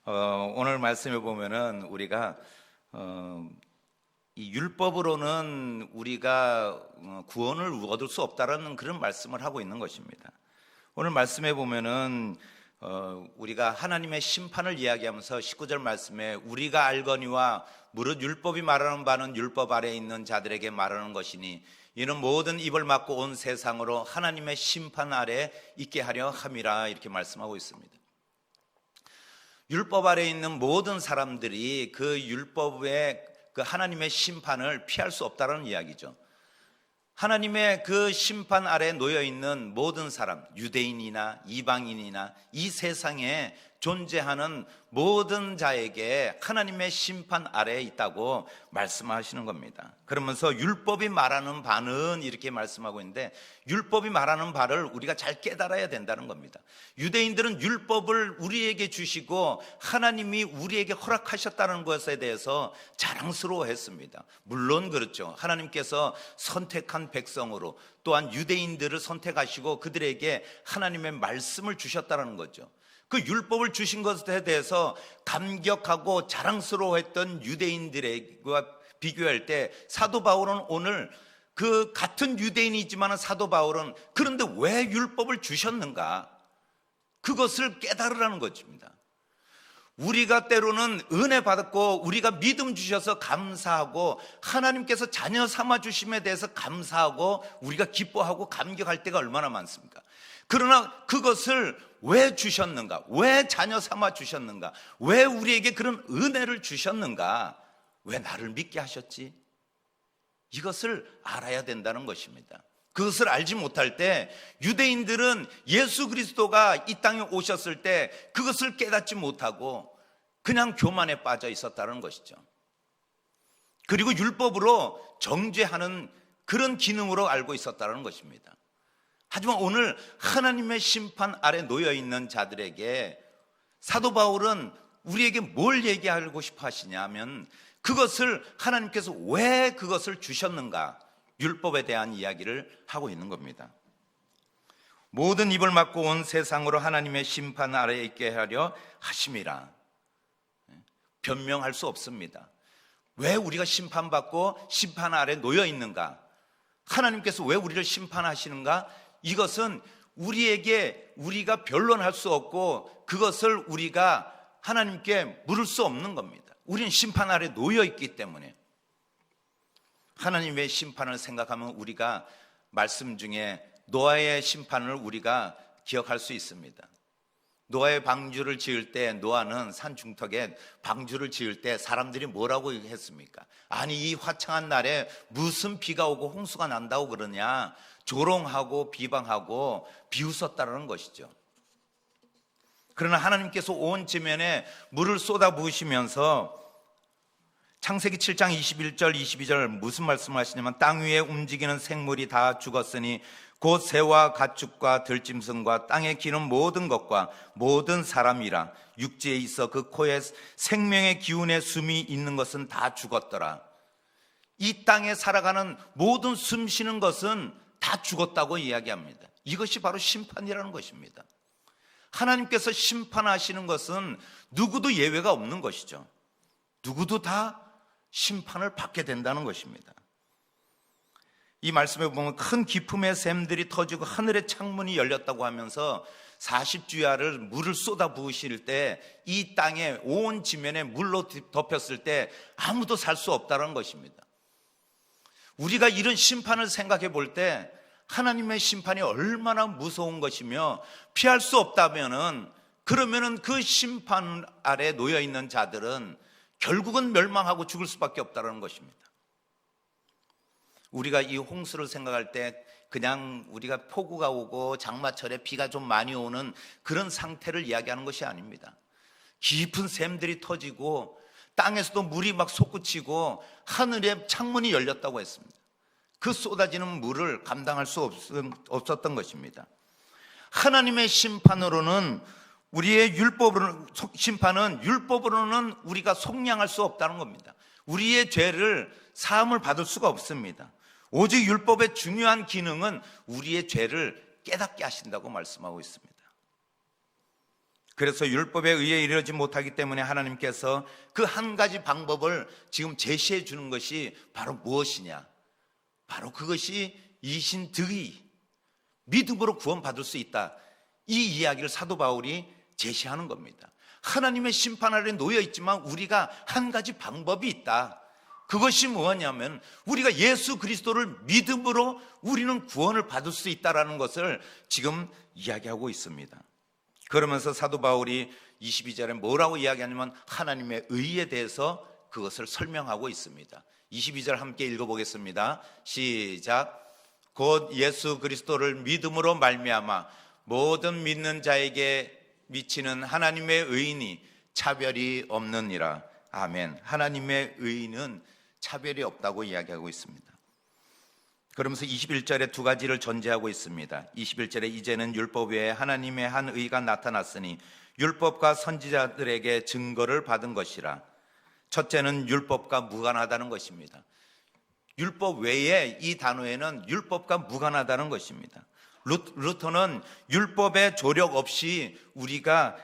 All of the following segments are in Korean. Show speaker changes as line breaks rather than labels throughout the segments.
오늘 말씀에 보면은 우리가 이 율법으로는 우리가 구원을 얻을 수 없다라는 그런 말씀을 하고 있는 것입니다. 오늘 말씀에 보면은 우리가 하나님의 심판을 이야기하면서 19절 말씀에 우리가 알거니와 무릇 율법이 말하는 바는 율법 아래에 있는 자들에게 말하는 것이니 이는 모든 입을 막고 온 세상으로 하나님의 심판 아래에 있게 하려 함이라, 이렇게 말씀하고 있습니다. 율법 아래에 있는 모든 사람들이 그 율법의 그 하나님의 심판을 피할 수 없다는 이야기죠. 하나님의 그 심판 아래에 놓여 있는 모든 사람, 유대인이나 이방인이나 이 세상에 존재하는 모든 자에게 하나님의 심판 아래에 있다고 말씀하시는 겁니다. 그러면서 율법이 말하는 바는 이렇게 말씀하고 있는데, 율법이 말하는 바를 우리가 잘 깨달아야 된다는 겁니다. 유대인들은 율법을 우리에게 주시고 하나님이 우리에게 허락하셨다는 것에 대해서 자랑스러워했습니다. 물론 그렇죠. 하나님께서 선택한 백성으로 또한 유대인들을 선택하시고 그들에게 하나님의 말씀을 주셨다는 거죠. 그 율법을 주신 것에 대해서 감격하고 자랑스러워했던 유대인들과 비교할 때 사도 바울은 오늘 그 같은 유대인이지만 사도 바울은 그런데 왜 율법을 주셨는가, 그것을 깨달으라는 것입니다. 우리가 때로는 은혜 받았고 우리가 믿음 주셔서 감사하고 하나님께서 자녀 삼아 주심에 대해서 감사하고 우리가 기뻐하고 감격할 때가 얼마나 많습니까? 그러나 그것을 왜 주셨는가? 왜 자녀 삼아 주셨는가? 왜 우리에게 그런 은혜를 주셨는가? 왜 나를 믿게 하셨지? 이것을 알아야 된다는 것입니다. 그것을 알지 못할 때 유대인들은 예수 그리스도가 이 땅에 오셨을 때 그것을 깨닫지 못하고 그냥 교만에 빠져 있었다는 것이죠. 그리고 율법으로 정죄하는 그런 기능으로 알고 있었다는 것입니다. 하지만 오늘 하나님의 심판 아래 놓여 있는 자들에게 사도 바울은 우리에게 뭘 얘기하고 싶어 하시냐면, 그것을 하나님께서 왜 그것을 주셨는가, 율법에 대한 이야기를 하고 있는 겁니다. 모든 입을 막고 온 세상으로 하나님의 심판 아래에 있게 하려 하심이라. 변명할 수 없습니다. 왜 우리가 심판받고 심판 아래 놓여 있는가, 하나님께서 왜 우리를 심판하시는가, 이것은 우리가 변론할 수 없고 그것을 우리가 하나님께 물을 수 없는 겁니다. 우리는 심판 아래 놓여 있기 때문에. 하나님의 심판을 생각하면 우리가 말씀 중에 노아의 심판을 우리가 기억할 수 있습니다. 노아의 방주를 지을 때, 노아는 산 중턱에 방주를 지을 때 사람들이 뭐라고 했습니까? 아니, 이 화창한 날에 무슨 비가 오고 홍수가 난다고 그러냐, 조롱하고 비방하고 비웃었다는 것이죠. 그러나 하나님께서 온 지면에 물을 쏟아 부으시면서 창세기 7장 21절 22절 무슨 말씀을 하시냐면, 땅 위에 움직이는 생물이 다 죽었으니 곧 새와 가축과 들짐승과 땅에 기는 모든 것과 모든 사람이라, 육지에 있어 그 코에 생명의 기운의 숨이 있는 것은 다 죽었더라. 이 땅에 살아가는 모든 숨 쉬는 것은 다 죽었다고 이야기합니다. 이것이 바로 심판이라는 것입니다. 하나님께서 심판하시는 것은 누구도 예외가 없는 것이죠. 누구도 다 심판을 받게 된다는 것입니다. 이 말씀에 보면 큰 기품의 샘들이 터지고 하늘의 창문이 열렸다고 하면서 40주야를 물을 쏟아 부으실 때 이 땅에 온 지면에 물로 덮였을 때 아무도 살 수 없다는 것입니다. 우리가 이런 심판을 생각해 볼 때 하나님의 심판이 얼마나 무서운 것이며 피할 수 없다면은, 그러면은 그 심판 아래 놓여 있는 자들은 결국은 멸망하고 죽을 수밖에 없다는 것입니다. 우리가 이 홍수를 생각할 때 그냥 우리가 폭우가 오고 장마철에 비가 좀 많이 오는 그런 상태를 이야기하는 것이 아닙니다. 깊은 샘들이 터지고 땅에서도 물이 막 솟구치고 하늘에 창문이 열렸다고 했습니다. 그 쏟아지는 물을 감당할 수 없었던 것입니다. 하나님의 심판으로는 우리의 심판은 율법으로는 우리가 속량할 수 없다는 겁니다. 우리의 죄를 사함을 받을 수가 없습니다. 오직 율법의 중요한 기능은 우리의 죄를 깨닫게 하신다고 말씀하고 있습니다. 그래서 율법에 의해 이르지 못하기 때문에 하나님께서 그 한 가지 방법을 지금 제시해 주는 것이 바로 무엇이냐? 바로 그것이 이신득의, 믿음으로 구원받을 수 있다. 이 이야기를 사도 바울이 제시하는 겁니다. 하나님의 심판 아래 놓여 있지만 우리가 한 가지 방법이 있다. 그것이 뭐냐면 우리가 예수 그리스도를 믿음으로 우리는 구원을 받을 수 있다라는 것을 지금 이야기하고 있습니다. 그러면서 사도 바울이 22절에 뭐라고 이야기하냐면 하나님의 의에 대해서 그것을 설명하고 있습니다. 22절 함께 읽어보겠습니다. 시작. 곧 예수 그리스도를 믿음으로 말미암아 모든 믿는 자에게 미치는 하나님의 의인이 차별이 없느니라. 아멘. 하나님의 의인은 차별이 없다고 이야기하고 있습니다. 그러면서 21절에 두 가지를 전제하고 있습니다. 21절에 이제는 율법 외에 하나님의 한 의가 나타났으니 율법과 선지자들에게 증거를 받은 것이라. 첫째는 율법과 무관하다는 것입니다. 율법 외에 이 단어에는 율법과 무관하다는 것입니다. 루터는 율법의 조력 없이 우리가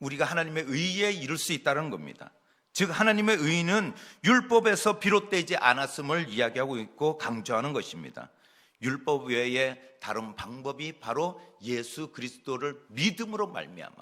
하나님의 의에 이룰 수 있다는 겁니다. 즉 하나님의 의는 율법에서 비롯되지 않았음을 이야기하고 있고 강조하는 것입니다. 율법 외에 다른 방법이 바로 예수 그리스도를 믿음으로 말미암아,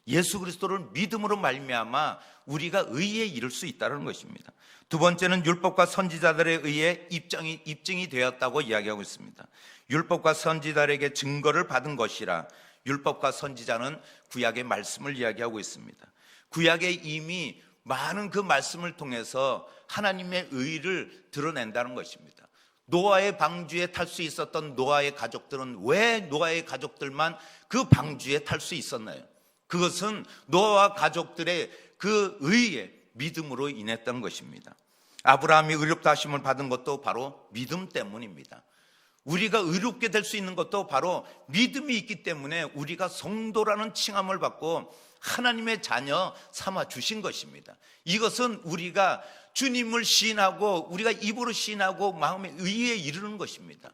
예수 그리스도를 믿음으로 말미암아 우리가 의에 이룰 수 있다는 것입니다. 두 번째는 율법과 선지자들에 의해 입증이 되었다고 이야기하고 있습니다. 율법과 선지자들에게 증거를 받은 것이라. 율법과 선지자는 구약의 말씀을 이야기하고 있습니다. 구약에 이미 많은 그 말씀을 통해서 하나님의 의를 드러낸다는 것입니다. 노아의 방주에 탈 수 있었던 노아의 가족들은 왜 노아의 가족들만 그 방주에 탈 수 있었나요? 그것은 노아와 가족들의 그 의에 믿음으로 인했던 것입니다. 아브라함이 의롭다 하심을 받은 것도 바로 믿음 때문입니다. 우리가 의롭게 될 수 있는 것도 바로 믿음이 있기 때문에 우리가 성도라는 칭함을 받고 하나님의 자녀 삼아 주신 것입니다. 이것은 우리가 주님을 시인하고 우리가 입으로 시인하고 마음의 의에 이르는 것입니다.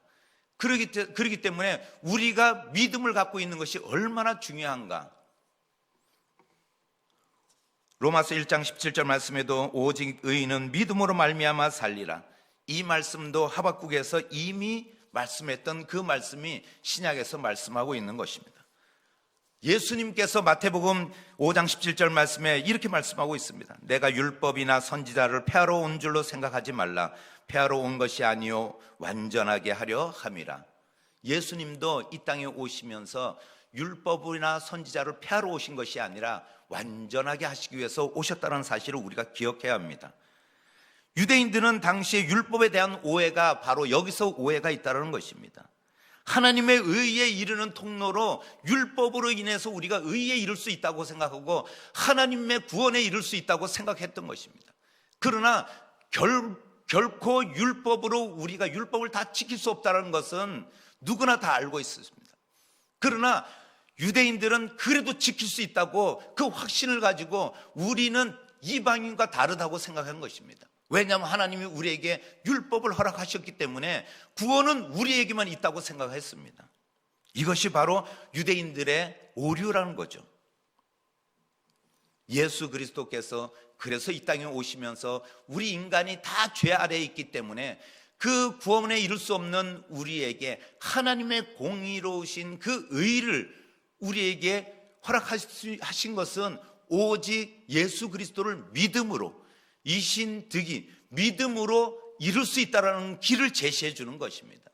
그렇기 때문에 우리가 믿음을 갖고 있는 것이 얼마나 중요한가. 로마서 1장 17절 말씀에도 오직 의인은 믿음으로 말미암아 살리라. 이 말씀도 하박국에서 이미 말씀했던 그 말씀이 신약에서 말씀하고 있는 것입니다. 예수님께서 마태복음 5장 17절 말씀에 이렇게 말씀하고 있습니다. 내가 율법이나 선지자를 폐하러 온 줄로 생각하지 말라. 폐하러 온 것이 아니요 완전하게 하려 함이라. 예수님도 이 땅에 오시면서 율법이나 선지자를 폐하러 오신 것이 아니라 완전하게 하시기 위해서 오셨다는 사실을 우리가 기억해야 합니다. 유대인들은 당시에 율법에 대한 오해가 바로 여기서 오해가 있다는 것입니다. 하나님의 의에 이르는 통로로 율법으로 인해서 우리가 의에 이룰 수 있다고 생각하고 하나님의 구원에 이룰 수 있다고 생각했던 것입니다. 그러나 결코 율법으로 우리가 율법을 다 지킬 수 없다는 것은 누구나 다 알고 있습니다. 그러나 유대인들은 그래도 지킬 수 있다고 그 확신을 가지고 우리는 이방인과 다르다고 생각한 것입니다. 왜냐하면 하나님이 우리에게 율법을 허락하셨기 때문에 구원은 우리에게만 있다고 생각했습니다. 이것이 바로 유대인들의 오류라는 거죠. 예수 그리스도께서 그래서 이 땅에 오시면서 우리 인간이 다 죄 아래에 있기 때문에 그 구원에 이룰 수 없는 우리에게 하나님의 공의로우신 그 의를 우리에게 허락하신 것은 오직 예수 그리스도를 믿음으로, 이신득이 믿음으로 이룰 수 있다는 길을 제시해 주는 것입니다.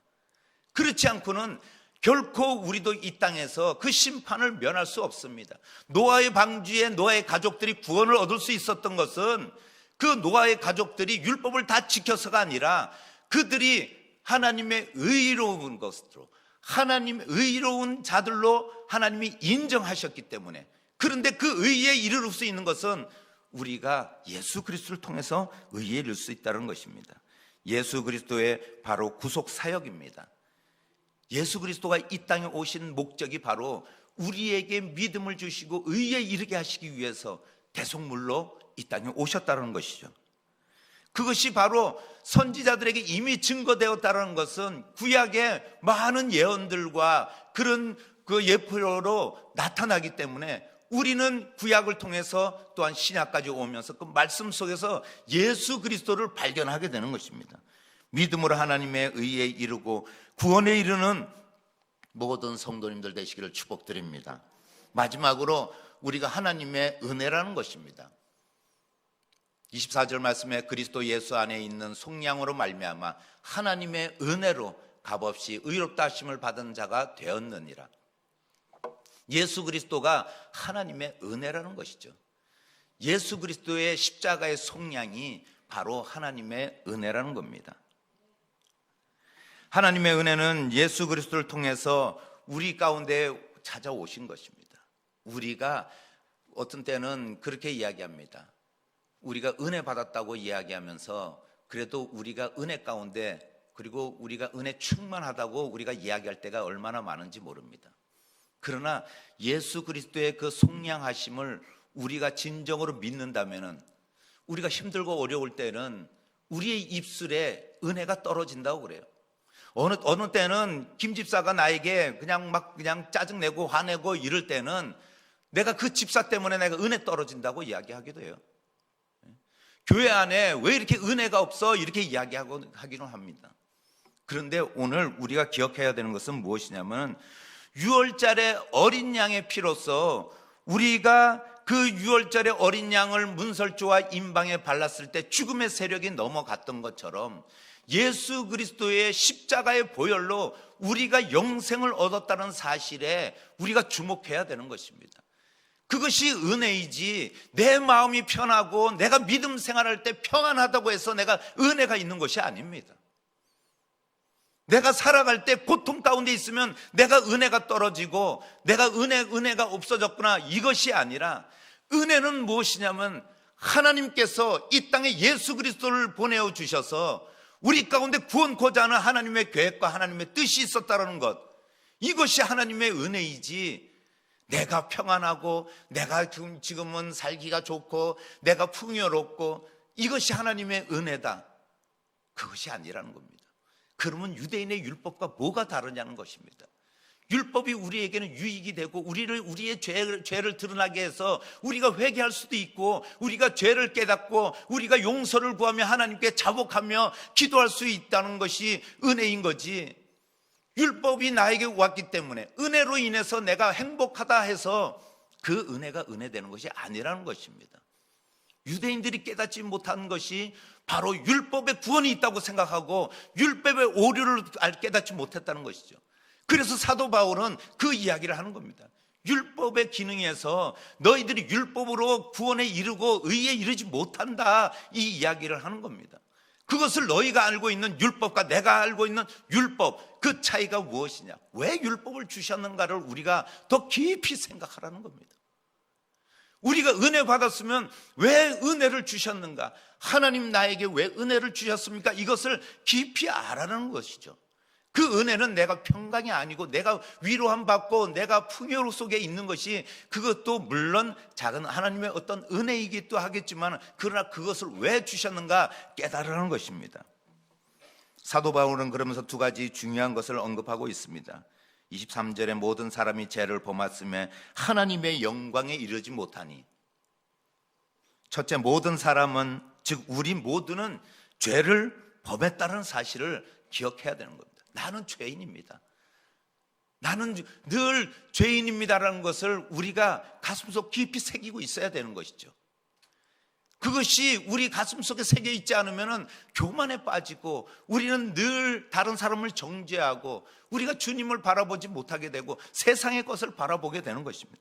그렇지 않고는 결코 우리도 이 땅에서 그 심판을 면할 수 없습니다. 노아의 방주에 노아의 가족들이 구원을 얻을 수 있었던 것은 그 노아의 가족들이 율법을 다 지켜서가 아니라 그들이 하나님의 의로운 것으로, 하나님 의로운 자들로 하나님이 인정하셨기 때문에, 그런데 그 의에 이를 수 있는 것은 우리가 예수 그리스도를 통해서 의에 이를 수 있다는 것입니다. 예수 그리스도의 바로 구속 사역입니다. 예수 그리스도가 이 땅에 오신 목적이 바로 우리에게 믿음을 주시고 의에 이르게 하시기 위해서 대속물로 이 땅에 오셨다는 것이죠. 그것이 바로 선지자들에게 이미 증거되었다는 것은 구약의 많은 예언들과 그런 그 예표로 나타나기 때문에 우리는 구약을 통해서 또한 신약까지 오면서 그 말씀 속에서 예수 그리스도를 발견하게 되는 것입니다. 믿음으로 하나님의 의에 이르고 구원에 이르는 모든 성도님들 되시기를 축복드립니다. 마지막으로 우리가 하나님의 은혜라는 것입니다. 24절 말씀에 그리스도 예수 안에 있는 속량으로 말미암아 하나님의 은혜로 값없이 의롭다 하심을 받은 자가 되었느니라. 예수 그리스도가 하나님의 은혜라는 것이죠. 예수 그리스도의 십자가의 속량이 바로 하나님의 은혜라는 겁니다. 하나님의 은혜는 예수 그리스도를 통해서 우리 가운데 찾아오신 것입니다. 우리가 어떤 때는 그렇게 이야기합니다. 우리가 은혜 받았다고 이야기하면서 그래도 우리가 은혜 가운데 그리고 우리가 은혜 충만하다고 우리가 이야기할 때가 얼마나 많은지 모릅니다. 그러나 예수 그리스도의 그 속량하심을 우리가 진정으로 믿는다면은 우리가 힘들고 어려울 때는 우리의 입술에 은혜가 떨어진다고 그래요. 어느 때는 김 집사가 나에게 그냥 짜증내고 화내고 이럴 때는 내가 그 집사 때문에 내가 은혜 떨어진다고 이야기하기도 해요. 교회 안에 왜 이렇게 은혜가 없어? 이렇게 이야기하기는 합니다. 그런데 오늘 우리가 기억해야 되는 것은 무엇이냐면 유월절의 어린 양의 피로서 우리가 그 유월절의 어린 양을 문설주와 임방에 발랐을 때 죽음의 세력이 넘어갔던 것처럼 예수 그리스도의 십자가의 보혈로 우리가 영생을 얻었다는 사실에 우리가 주목해야 되는 것입니다. 그것이 은혜이지 내 마음이 편하고 내가 믿음 생활할 때 평안하다고 해서 내가 은혜가 있는 것이 아닙니다. 내가 살아갈 때 고통 가운데 있으면 내가 은혜가 떨어지고 내가 은혜가 없어졌구나 이것이 아니라 은혜는 무엇이냐면 하나님께서 이 땅에 예수 그리스도를 보내어 주셔서 우리 가운데 구원코자 하는 하나님의 계획과 하나님의 뜻이 있었다는 것, 이것이 하나님의 은혜이지 내가 평안하고 내가 지금은 살기가 좋고 내가 풍요롭고 이것이 하나님의 은혜다, 그것이 아니라는 겁니다. 그러면 유대인의 율법과 뭐가 다르냐는 것입니다. 율법이 우리에게는 유익이 되고 우리의 죄를 드러나게 해서 우리가 회개할 수도 있고 우리가 죄를 깨닫고 우리가 용서를 구하며 하나님께 자복하며 기도할 수 있다는 것이 은혜인 거지, 율법이 나에게 왔기 때문에 은혜로 인해서 내가 행복하다 해서 그 은혜가 은혜되는 것이 아니라는 것입니다. 유대인들이 깨닫지 못한 것이 바로 율법에 구원이 있다고 생각하고 율법의 오류를 깨닫지 못했다는 것이죠. 그래서 사도 바울은 그 이야기를 하는 겁니다. 율법의 기능에서 너희들이 율법으로 구원에 이르고 의에 이르지 못한다, 이 이야기를 하는 겁니다. 그것을 너희가 알고 있는 율법과 내가 알고 있는 율법, 그 차이가 무엇이냐, 왜 율법을 주셨는가를 우리가 더 깊이 생각하라는 겁니다. 우리가 은혜 받았으면 왜 은혜를 주셨는가, 하나님 나에게 왜 은혜를 주셨습니까? 이것을 깊이 알아라는 것이죠. 그 은혜는 내가 평강이 아니고 내가 위로함 받고 내가 풍요 속에 있는 것이, 그것도 물론 작은 하나님의 어떤 은혜이기도 하겠지만 그러나 그것을 왜 주셨는가 깨달으라는 것입니다. 사도 바울은 그러면서 두 가지 중요한 것을 언급하고 있습니다. 23절에 모든 사람이 죄를 범하였음에 하나님의 영광에 이르지 못하니, 첫째, 모든 사람은, 즉 우리 모두는 죄를 범했다는 사실을 기억해야 되는 겁니다. 나는 죄인입니다. 나는 늘 죄인입니다라는 것을 우리가 가슴속 깊이 새기고 있어야 되는 것이죠. 그것이 우리 가슴속에 새겨 있지 않으면 교만에 빠지고 우리는 늘 다른 사람을 정죄하고 우리가 주님을 바라보지 못하게 되고 세상의 것을 바라보게 되는 것입니다.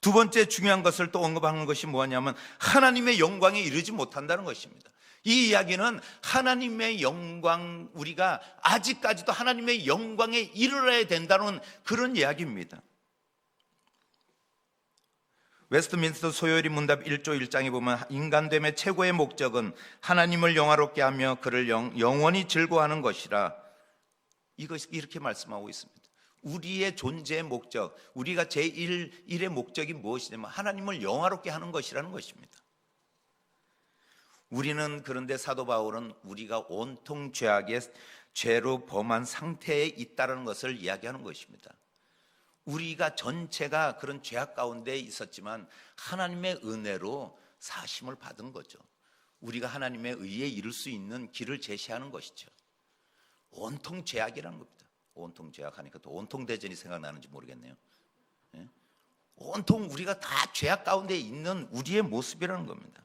두 번째 중요한 것을 또 언급하는 것이 뭐냐면 하나님의 영광에 이르지 못한다는 것입니다. 이 이야기는 하나님의 영광, 우리가 아직까지도 하나님의 영광에 이르러야 된다는 그런 이야기입니다. 웨스트민스터 소요리 문답 1조 1장에 보면 인간됨의 최고의 목적은 하나님을 영화롭게 하며 그를 영원히 즐거워하는 것이라, 이렇게 말씀하고 있습니다. 우리의 존재의 목적, 우리가 제1의 목적이 무엇이냐면 하나님을 영화롭게 하는 것이라는 것입니다. 우리는 그런데 사도 바울은 우리가 온통 죄로 범한 상태에 있다는 것을 이야기하는 것입니다. 우리가 전체가 그런 죄악 가운데 있었지만 하나님의 은혜로 사심을 받은 거죠. 우리가 하나님의 의에 이룰 수 있는 길을 제시하는 것이죠. 온통 죄악이라는 겁니다. 온통 죄악하니까 또 온통대전이 생각나는지 모르겠네요. 온통 우리가 다 죄악 가운데 있는 우리의 모습이라는 겁니다.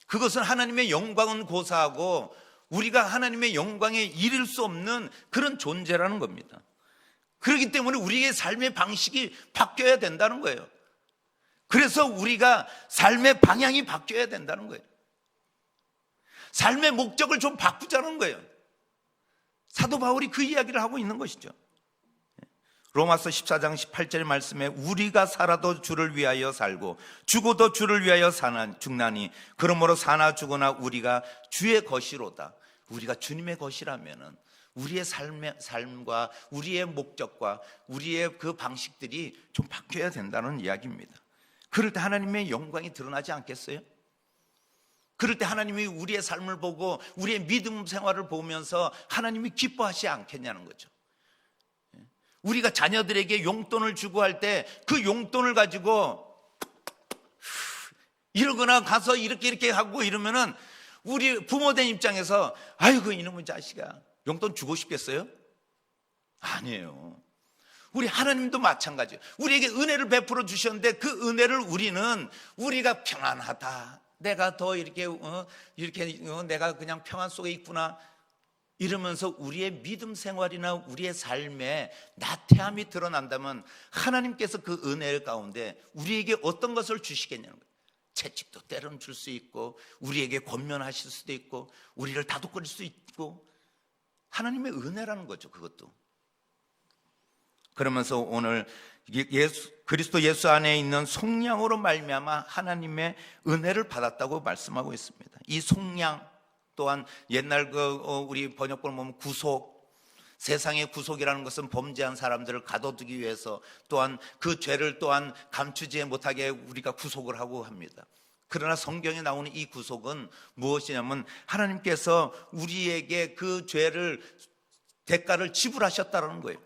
그것은 하나님의 영광은 고사하고 우리가 하나님의 영광에 이를 수 없는 그런 존재라는 겁니다. 그렇기 때문에 우리의 삶의 방식이 바뀌어야 된다는 거예요. 그래서 우리가 삶의 방향이 바뀌어야 된다는 거예요. 삶의 목적을 좀 바꾸자는 거예요. 사도 바울이 그 이야기를 하고 있는 것이죠. 로마서 14장 18절의 말씀에 우리가 살아도 주를 위하여 살고 죽어도 주를 위하여 죽나니 그러므로 사나 죽으나 우리가 주의 것이로다. 우리가 주님의 것이라면은 우리의 삶과 우리의 목적과 우리의 그 방식들이 좀 바뀌어야 된다는 이야기입니다. 그럴 때 하나님의 영광이 드러나지 않겠어요? 그럴 때 하나님이 우리의 삶을 보고 우리의 믿음 생활을 보면서 하나님이 기뻐하시지 않겠냐는 거죠. 우리가 자녀들에게 용돈을 주고 할 때 그 용돈을 가지고 이러거나 가서 이렇게 하고 이러면은 우리 부모된 입장에서 아이고 이놈의 자식아 용돈 주고 싶겠어요? 아니에요. 우리 하나님도 마찬가지예요. 우리에게 은혜를 베풀어 주셨는데 그 은혜를 우리가 평안하다. 내가 더 이렇게 내가 그냥 평안 속에 있구나. 이러면서 우리의 믿음 생활이나 우리의 삶에 나태함이 드러난다면 하나님께서 그 은혜 가운데 우리에게 어떤 것을 주시겠냐는 거예요. 채찍도 때로는 줄 수 있고 우리에게 권면하실 수도 있고 우리를 다독거릴 수 있고 하나님의 은혜라는 거죠. 그것도. 그러면서 오늘 그리스도 예수 안에 있는 속량으로 말미암아 하나님의 은혜를 받았다고 말씀하고 있습니다. 이 속량 또한 옛날 우리 번역본을 보면 구속, 세상의 구속이라는 것은 범죄한 사람들을 가둬두기 위해서 또한 그 죄를 또한 감추지 못하게 우리가 구속을 하고 합니다. 그러나 성경에 나오는 이 구속은 무엇이냐면 하나님께서 우리에게 그 죄를 대가를 지불하셨다는 거예요.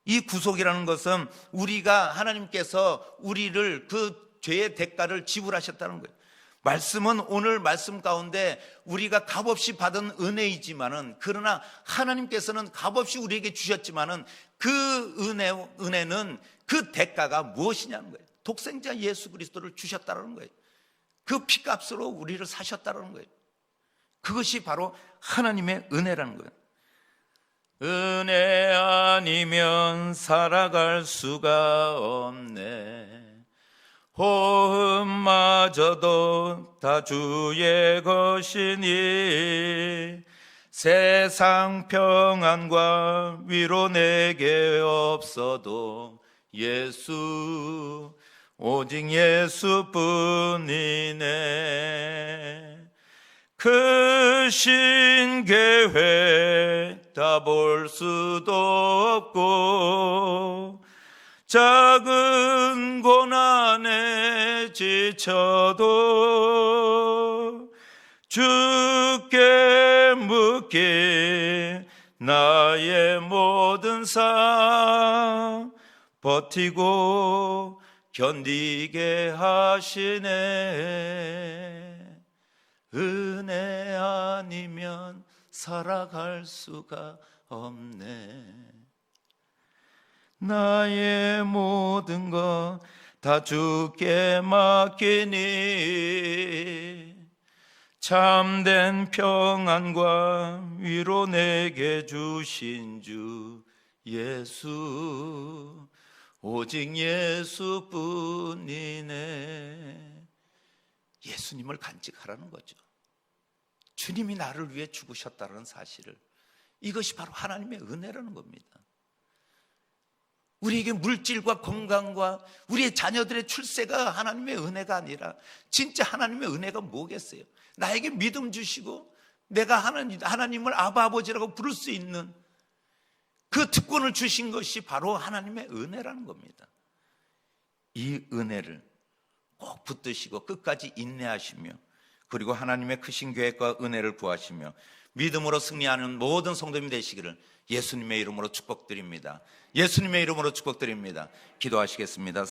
이 구속이라는 것은 우리가 하나님께서 우리를 그 죄의 대가를 지불하셨다는 거예요. 말씀은 오늘 말씀 가운데 우리가 값없이 받은 은혜이지만은 그러나 하나님께서는 값없이 우리에게 주셨지만은 그 은혜는 그 대가가 무엇이냐는 거예요. 독생자 예수 그리스도를 주셨다는 거예요. 그 피값으로 우리를 사셨다는 거예요. 그것이 바로 하나님의 은혜라는 거예요. 은혜 아니면 살아갈 수가 없네. 호흡마저도 다 주의 것이니 세상 평안과 위로 내게 없어도 예수 오직 예수뿐이네. 그 신계획 다 볼 수도 없고 작은 고난에 지쳐도 주께 묻기 나의 모든 삶 버티고 견디게 하시네. 은혜 아니면 살아갈 수가 없네. 나의 모든 것 다 주께 맡기니 참된 평안과 위로 내게 주신 주 예수 오직 예수뿐이네. 예수님을 간직하라는 거죠. 주님이 나를 위해 죽으셨다는 사실을, 이것이 바로 하나님의 은혜라는 겁니다. 우리에게 물질과 건강과 우리의 자녀들의 출세가 하나님의 은혜가 아니라 진짜 하나님의 은혜가 뭐겠어요? 나에게 믿음 주시고 내가 하나님을 아바 아버지라고 부를 수 있는 그 특권을 주신 것이 바로 하나님의 은혜라는 겁니다. 이 은혜를 꼭 붙드시고 끝까지 인내하시며 그리고 하나님의 크신 계획과 은혜를 구하시며 믿음으로 승리하는 모든 성도님 되시기를 예수님의 이름으로 축복드립니다. 예수님의 이름으로 축복드립니다. 기도하시겠습니다.